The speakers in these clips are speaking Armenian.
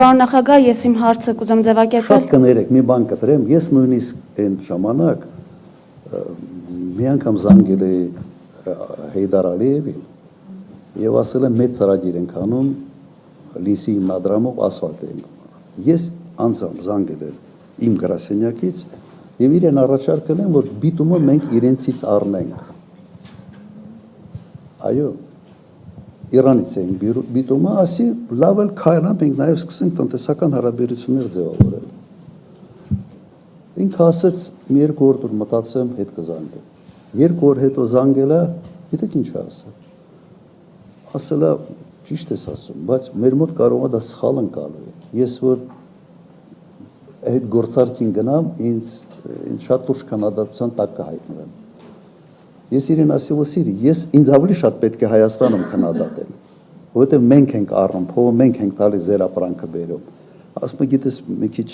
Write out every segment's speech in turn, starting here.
Պարոն նախագահ, ես իմ հարցը կուզեմ ձևակերպել։ Շատ կներեք, մի բան կտրեմ, ես նույնիսկ այն ժամանակ մի անգամ զանգել էի Հեյդար Ալիևին եւ ասել եմ մեծ ծրագիր ենք անում լիսի հիմնադրամով ասֆալտ ենք։ Ես անձամբ զանգել եմ իմ գրասենյակից եւ իրեն առաջարկել եմ, որ բիտումը մենք իրենցից առնենք։ Այո, Իրանից էին բիտումը, ասի լավ էլ քայլանք, մենք նաև սկսենք տնտեսական հարաբերություններ ձևավորել։ Ինքը ասեց, մի երկու օր դուր մտածեմ, հետ կզանգեմ։ Երկու օր հետո զանգելա, գիտեք ինչ ասա։ Ասելա, ճիշտ ես ասում, բայց մեր մոտ կարող է դա սխալ ընկալվի։ Ես որ այդ գործարքին գնամ, ինձ շատ լուրջ քննադատության տակ կհայտնվեմ։ Ես իրեն ասի, լսիր, ես ինձ ավելի շատ պետք է Հայաստանում քննադատել, որովհետև մենք ենք առնում, փողը մենք ենք տալիս ձեր ապրանքը բերում։ Ասում եմ, գիտես, մի քիչ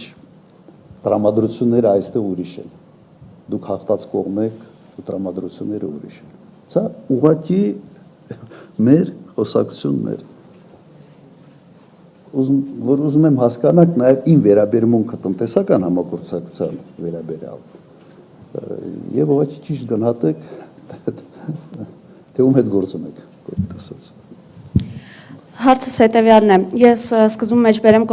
տրամադրությունները այստեղ ուրիշ են։ Դուք հաղթած կողմ եք, ու տրամադրությունները ուրիշ են։ Սա ուղղակի մեր խոսակցություններ։ Որ ուզում եմ հասկանաք նաև իմ վերաբերմունքը տնտեսական համագործակցության վերաբերյալ։ Եվ ուղղակի ճիշտ գնահատեք թե ում հետ գործում եք, ասած։ Հարցս հետևյալն է։ Ես սկզբում մեջ բերեմ